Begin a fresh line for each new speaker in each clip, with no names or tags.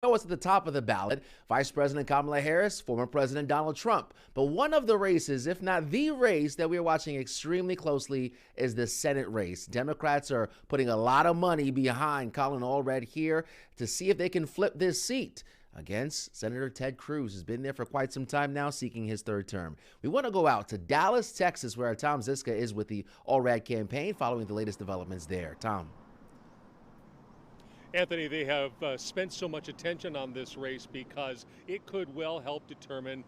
What's at the top of the ballot? Vice President Kamala Harris, former President Donald Trump. But one of the races, if not the race that we're watching extremely closely, is the Senate race. Democrats are putting a lot of money behind Colin Allred here to see if they can flip this seat against Senator Ted Cruz, who's been there for quite some time now, seeking his third term. We want to go out to Dallas, Texas, where Tom Zizka is with the Allred campaign, following the latest developments there. Tom.
Anthony, they have spent so much attention on this race because it could well help determine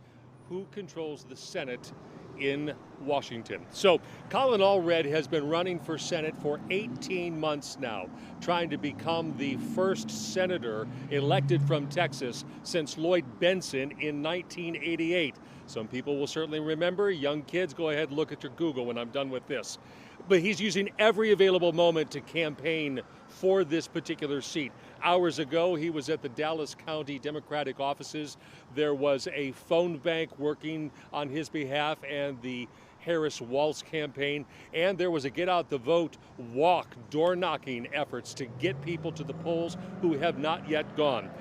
who controls the Senate in Washington. So Colin Allred has been running for Senate for 18 months now, trying to become the first senator elected from Texas since Lloyd Benson in 1988. Some people will certainly remember. Young kids, go ahead and look at your Google when I'm done with this. But he's using every available moment to campaign for this particular seat. Hours ago, he was at the Dallas County Democratic offices. There was a phone bank working on his behalf and the Harris Walz campaign, and there was a get out the vote walk, door knocking efforts to get people to the polls who have not yet gone.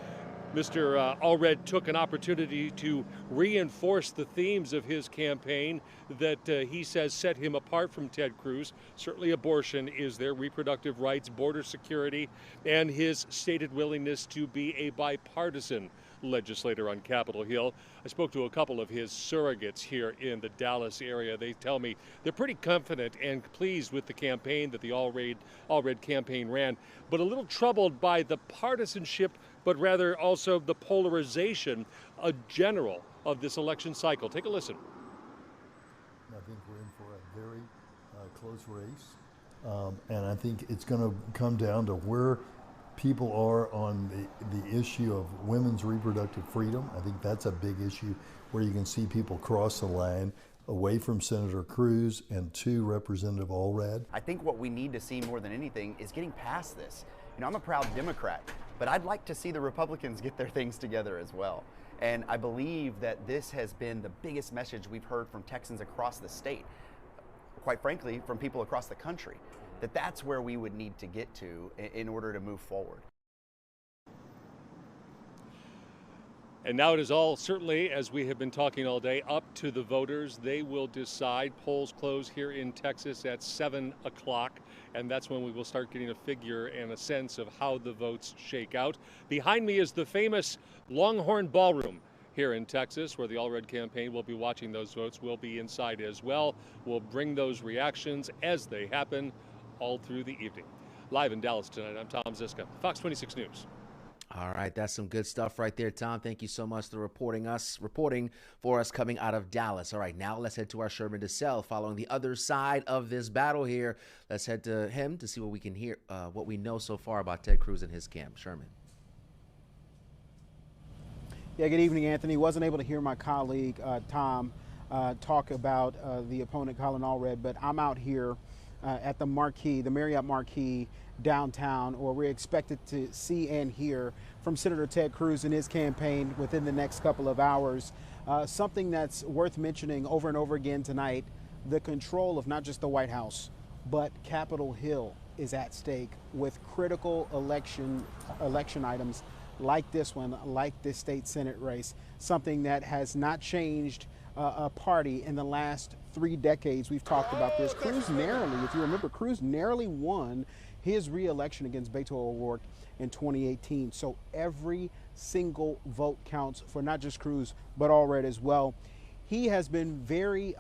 Mr. Allred took an opportunity to reinforce the themes of his campaign that he says set him apart from Ted Cruz. Certainly abortion is there, reproductive rights, border security, and his stated willingness to be a bipartisan legislator on Capitol Hill. I spoke to a couple of his surrogates here in the Dallas area. They tell me they're pretty confident and pleased with the campaign that the Allred campaign ran, but a little troubled by the partisanship, but rather also the polarization, general of this election cycle. Take a listen.
I think we're in for a very close race, and I think it's going to come down to where people are on the issue of women's reproductive freedom. I think that's a big issue where you can see people cross the line away from Senator Cruz and to Representative Allred.
I think what we need to see more than anything is getting past this. You know, I'm a proud Democrat, but I'd like to see the Republicans get their things together as well. And I believe that this has been the biggest message we've heard from Texans across the state, quite frankly, from people across the country, that that's where we would need to get to in order to move forward.
And now it is all, certainly, as we have been talking all day, up to the voters. They will decide. Polls close here in Texas at 7 o'clock, and that's when we will start getting a figure and a sense of how the votes shake out. Behind me is the famous Longhorn Ballroom here in Texas, where the Allred campaign will be watching those votes. We'll be inside as well. We'll bring those reactions as they happen all through the evening. Live in Dallas tonight, I'm Tom Zizka, Fox 26 News.
All right, that's some good stuff right there, Tom. Thank you so much for reporting for us coming out of Dallas. All right, now let's head to our Sherman Desselle, following the other side of this battle here. Let's head to him to see what we can hear, what we know so far about Ted Cruz and his camp. Sherman.
Yeah, good evening, Anthony. Wasn't able to hear my colleague Tom talk about the opponent, Colin Allred, but I'm out here at the Marquee, the Marriott Marquee downtown, where we're expected to see and hear from Senator Ted Cruz and his campaign within the next couple of hours. Something that's worth mentioning over and over again tonight, the control of not just the White House, but Capitol Hill is at stake with critical election items like this one, like this state Senate race, something that has not changed a party in the last 3 decades. We've talked about this. Cruz narrowly, if you remember, Cruz narrowly won his re-election against Beto O'Rourke in 2018. So every single vote counts for not just Cruz, but Allred as well. He has been very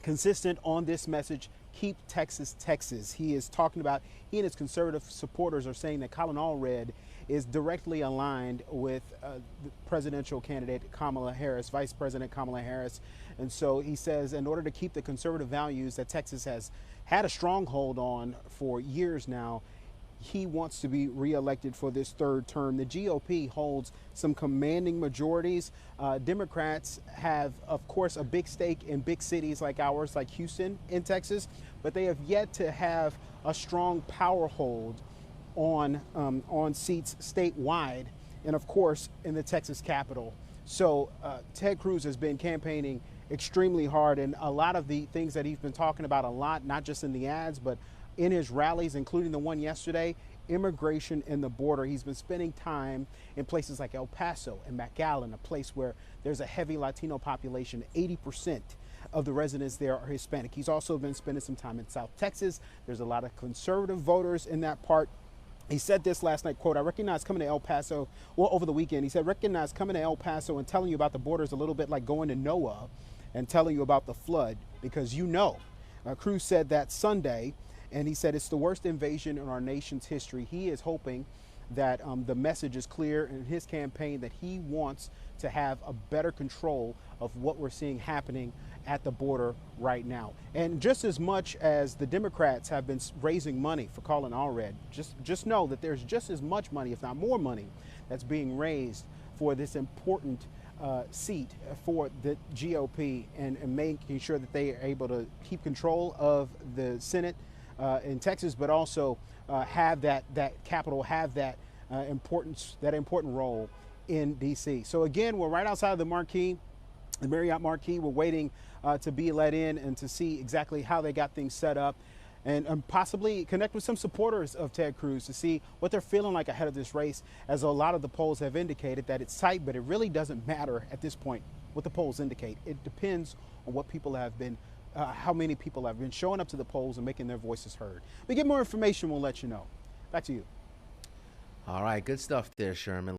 consistent on this message, keep Texas, Texas. He is talking about, he and his conservative supporters are saying that Colin Allred is directly aligned with the presidential candidate Kamala Harris, Vice President Kamala Harris. And so he says in order to keep the conservative values that Texas has had a stronghold on for years now, he wants to be reelected for this third term. The GOP holds some commanding majorities. Democrats have, of course, a big stake in big cities like ours, like Houston in Texas, but they have yet to have a strong power hold on seats statewide, and of course in the Texas Capitol. So Ted Cruz has been campaigning extremely hard, and a lot of the things that he's been talking about a lot, not just in the ads, but in his rallies, including the one yesterday, immigration and the border. He's been spending time in places like El Paso and McAllen, a place where there's a heavy Latino population. 80% of the residents there are Hispanic. He's also been spending some time in South Texas. There's a lot of conservative voters in that part. He said this last night, quote, I recognize coming to El Paso, well, over the weekend, he said, recognize coming to El Paso and telling you about the border is a little bit like going to Noah and telling you about the flood, because you know. Cruz said that Sunday, and he said it's the worst invasion in our nation's history. He is hoping that the message is clear in his campaign that he wants to have a better control of what we're seeing happening at the border right now. And just as much as the Democrats have been raising money for Colin Allred, just know that there's just as much money, if not more money, that's being raised for this important seat for the GOP, and making sure that they are able to keep control of the Senate in Texas, but also have that capital, have that important role in D.C. So again, we're right outside of the marquee, the Marriott Marquis. We're waiting to be let in and to see exactly how they got things set up, and possibly connect with some supporters of Ted Cruz to see what they're feeling like ahead of this race, as a lot of the polls have indicated that it's tight, but it really doesn't matter at this point what the polls indicate. It depends on what people have been, how many people have been showing up to the polls and making their voices heard. We get more information, we'll let you know. Back to you.
All right, good stuff there, Sherman.